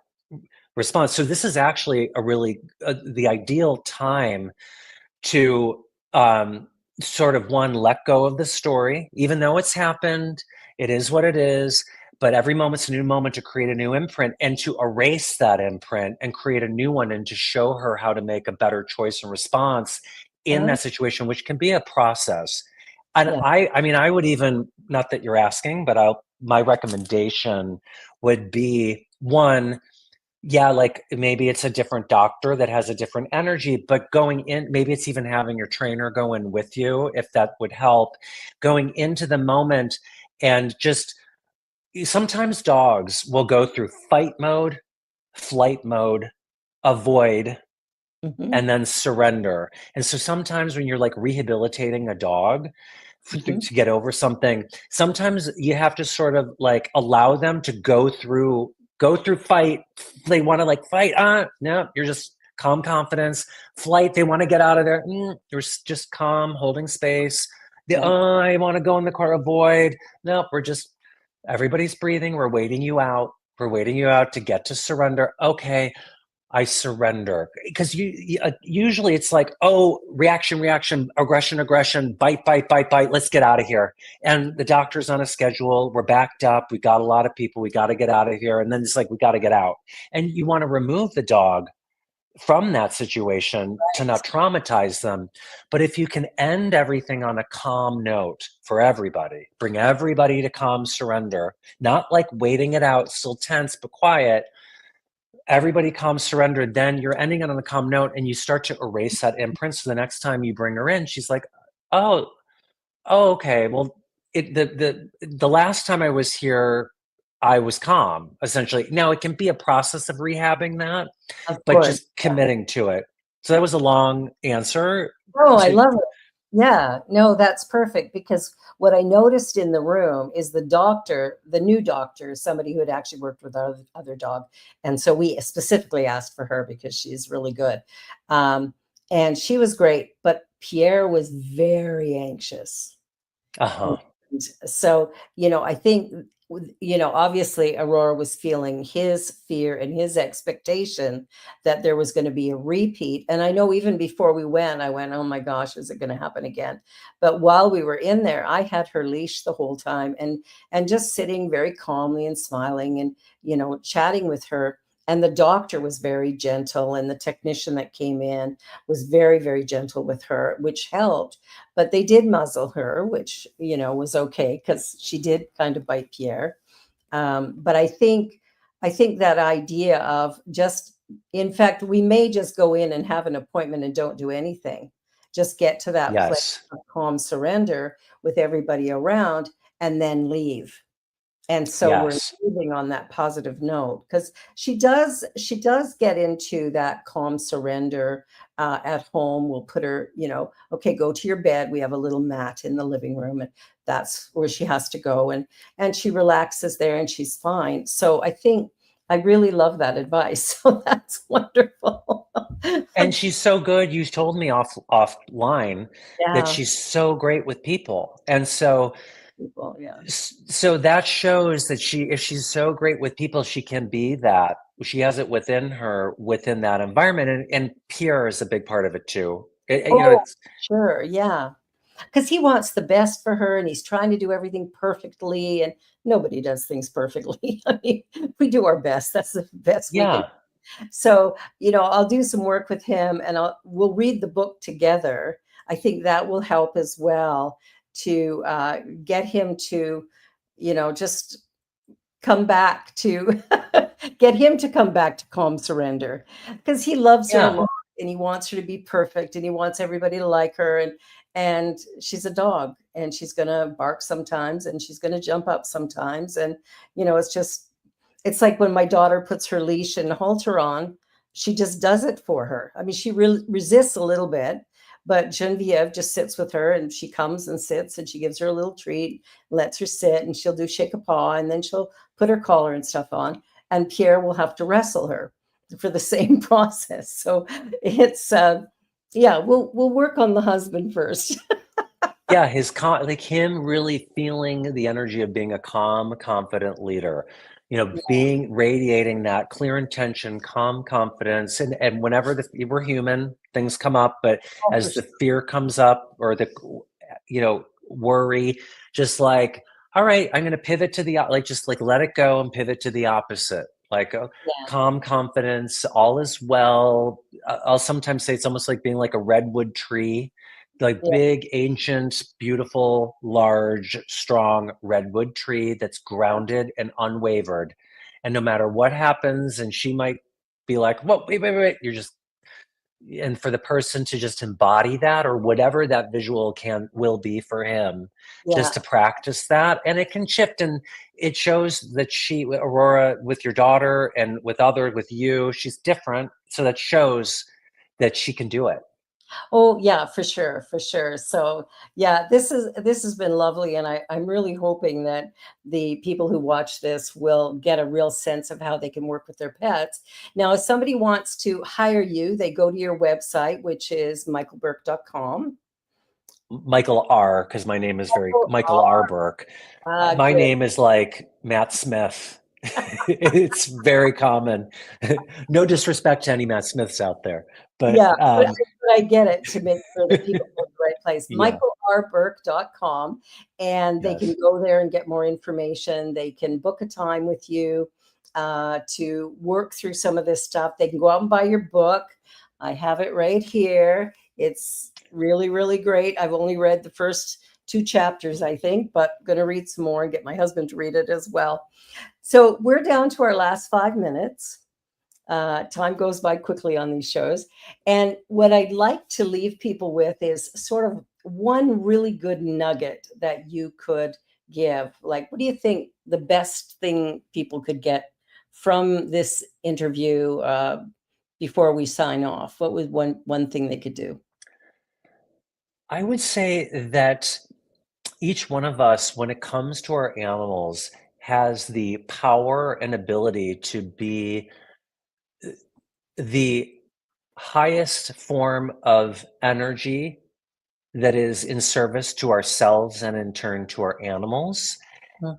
response. So this is actually a really the ideal time to sort of let go of the story, even though it's happened. It is what it is. But every moment's a new moment to create a new imprint and to erase that imprint and create a new one and to show her how to make a better choice and response in Oh, that situation, which can be a process. And yeah. I mean, I would even, not that you're asking, but my recommendation would be one, yeah, like maybe it's a different doctor that has a different energy, but going in, maybe it's even having your trainer go in with you, if that would help, going into the moment. And just sometimes dogs will go through fight mode, flight mode, avoid, Mhm. and then surrender. And so sometimes when you're like rehabilitating a dog Mhm. to get over something, sometimes you have to sort of like allow them to go through fight. They want to like fight. No, you're just calm confidence. Flight, they want to get out of there. You're just calm, holding space. Yeah. I want to go in the car, avoid. No, everybody's breathing. We're waiting you out. We're waiting you out to get to surrender. Okay, I surrender. Because usually it's like, oh, reaction, reaction, aggression, aggression, bite, bite, bite, bite. Let's get out of here. And the doctor's on a schedule. We're backed up. We got a lot of people. We got to get out of here. And then it's like, we got to get out. And you want to remove the dog from that situation to not traumatize them. But if you can end everything on a calm note for everybody, bring everybody to calm surrender, not like waiting it out, still tense, but quiet, everybody calm surrender, then you're ending it on a calm note and you start to erase that imprint. So the next time you bring her in, she's like, oh, okay, well, the last time I was here, I was calm, essentially. Now, it can be a process of rehabbing that, Of but course. just committing to it. So that was a long answer Oh, I to, love it. Yeah, no, that's perfect because what I noticed in the room is the doctor, the new doctor, somebody who had actually worked with our other dog. And so we specifically asked for her because she's really good. Um, and she was great, but Pierre was very anxious. And uh-huh. so, I think, obviously Aurora was feeling his fear and his expectation that there was going to be a repeat. And I know even before we went, I went, oh my gosh, is it going to happen again? But while we were in there, I had her leash the whole time and just sitting very calmly and smiling and, chatting with her. And the doctor was very gentle, and the technician that came in was very, very gentle with her, which helped. But they did muzzle her, which, was okay because she did kind of bite Pierre. But I think that idea of just, in fact, we may just go in and have an appointment and don't do anything. Just get to that place Yes. of calm surrender with everybody around and then leave. And so we're Yes. leaving on that positive note because she does get into that calm surrender at home. We'll put her, okay, go to your bed. We have a little mat in the living room, and that's where she has to go. And she relaxes there, and she's fine. So I think I really love that advice. So that's wonderful. And she's so good. You told me offline that Yeah, she's so great with people. And so people, yeah, so that shows that if she's so great with people, she can be that. She has it within her, within that environment. And Pierre is a big part of it too. oh, It's sure, yeah. Because he wants the best for her and he's trying to do everything perfectly, and nobody does things perfectly. I mean, we do our best. That's the best we can. yeah, So, I'll do some work with him and we'll read the book together. I think that will help as well to get him to, just come back to get him to come back to calm surrender because he loves her a yeah. lot and he wants her to be perfect and he wants everybody to like her, and she's a dog and she's going to bark sometimes and she's going to jump up sometimes, and it's like when my daughter puts her leash and halter on, she just does it for her. I mean, she really resists a little bit, but Genevieve just sits with her and she comes and sits and she gives her a little treat, lets her sit, and she'll do shake a paw and then she'll put her collar and stuff on. And Pierre will have to wrestle her for the same process. So it's, yeah, we'll work on the husband first. Yeah, like him really feeling the energy of being a calm, confident leader, being radiating that clear intention, calm confidence. And whenever we're human, things come up, but Oh, for as the fear comes up or worry, just like, all right, I'm going to pivot to like, just like let it go and pivot to the opposite. Like, yeah, calm confidence, all is well. I'll sometimes say it's almost like being like a redwood tree, like yeah, big, ancient, beautiful, large, strong redwood tree that's grounded and unwavered. And no matter what happens, and she might be like, whoa, wait, you're just, and for the person to just embody that or whatever that visual will be for him, just yeah. to practice that. And it can shift, and it shows that Aurora, with your daughter and with you, she's different. So that shows that she can do it. Oh yeah, for sure, for sure. So yeah, this has been lovely, and I'm really hoping that the people who watch this will get a real sense of how they can work with their pets. Now, if somebody wants to hire you, they go to your website, which is michaelburke.com. Michael R, because my name is very Oh, Michael R. Burke. My good. name is like Matt Smith. It's very common. No disrespect to any Matt Smiths out there, but Yeah, but I get it to make sure that people go to the right place. yeah, michaelrburke.com, and they can yes, go there and get more information. They can book a time with you to work through some of this stuff. They can go out and buy your book. I have it right here. It's really, really great. I've only read the first two chapters, I think, but I'm going to read some more and get my husband to read it as well. So we're down to our last 5 minutes. Time goes by quickly on these shows. And what I'd like to leave people with is sort of one really good nugget that you could give. Like, what do you think the best thing people could get from this interview before we sign off? What was one thing they could do? I would say that each one of us, when it comes to our animals, has the power and ability to be the highest form of energy that is in service to ourselves and in turn to our animals,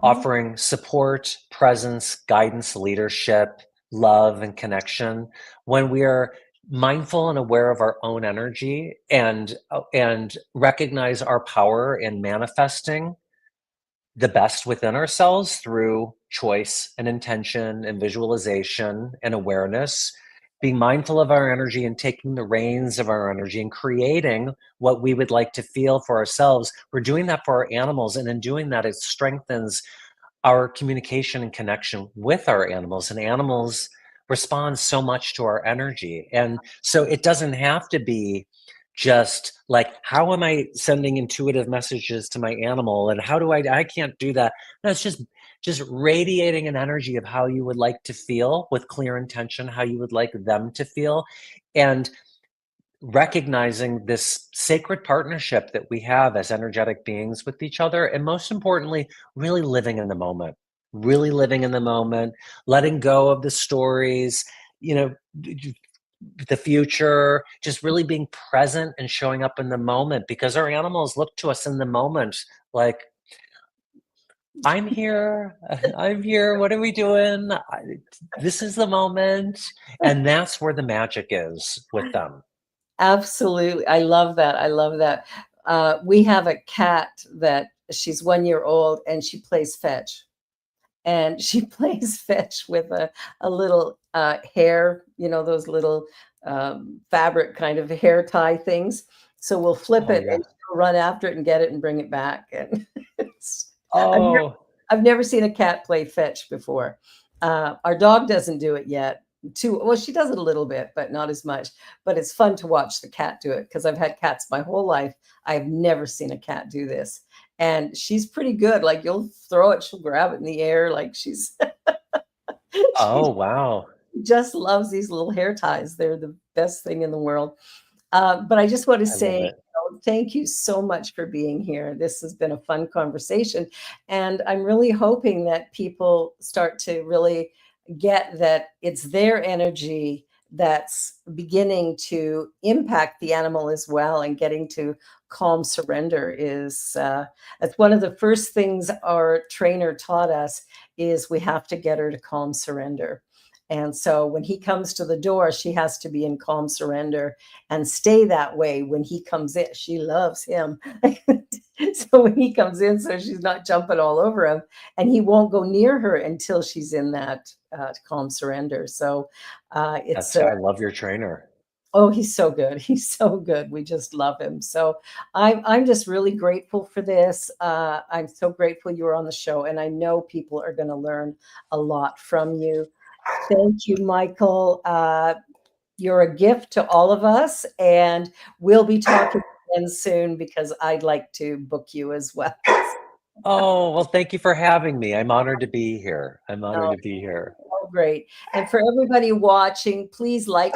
offering support, presence, guidance, leadership, love, and connection. When we are mindful and aware of our own energy and recognize our power in manifesting the best within ourselves through choice and intention and visualization and awareness, being mindful of our energy and taking the reins of our energy and creating what we would like to feel for ourselves. We're doing that for our animals. And in doing that, it strengthens our communication and connection with our animals. And animals respond so much to our energy. And so it doesn't have to be just like, how am I sending intuitive messages to my animal, and how do I can't do that. No, it's just radiating an energy of how you would like to feel with clear intention, how you would like them to feel, and recognizing this sacred partnership that we have as energetic beings with each other. And most importantly, really living in the moment, really living in the moment, letting go of the stories, you know, the future, just really being present and showing up in the moment, because our animals look to us in the moment like, I'm here, I'm here, what are we doing? This is the moment. And that's where the magic is with them. Absolutely. I love that. I love that. We have a cat that she's 1 year old and she plays fetch. And she plays fetch with a little hair, those little fabric kind of hair tie things. So we'll flip Oh it yeah. and she'll run after it and get it and bring it back. And Oh, I've never seen a cat play fetch before. Our dog doesn't do it yet. Well, she does it a little bit, but not as much. But it's fun to watch the cat do it because I've had cats my whole life. I've never seen a cat do this. And she's pretty good. Like, you'll throw it, she'll grab it in the air. Like, she's she oh wow. just loves these little hair ties. They're the best thing in the world. But I just want to I love say, it. thank you so much for being here. This has been a fun conversation. And I'm really hoping that people start to really get that it's their energy that's beginning to impact the animal as well, and getting to calm surrender is that's one of the first things our trainer taught us, is we have to get her to calm surrender. And so when he comes to the door, she has to be in calm surrender and stay that way when he comes in. She loves him. So when he comes in, so she's not jumping all over him, and he won't go near her until she's in that calm surrender. So it's I love your trainer. oh, he's so good. He's so good. We just love him. So I'm just really grateful for this. I'm so grateful you were on the show, and I know people are going to learn a lot from you. Thank you, Michael. You're a gift to all of us, and we'll be talking again soon because I'd like to book you as well. Oh, well, thank you for having me. I'm honored to be here. I'm honored Oh, to be here. great. And for everybody watching, please like,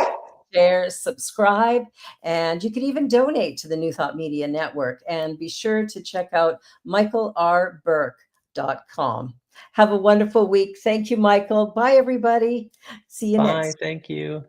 share, subscribe, and you can even donate to the New Thought Media Network. And be sure to check out michaelrburke.com. Have a wonderful week. Thank you, Michael. Bye, everybody. See you Bye. next. Thank you.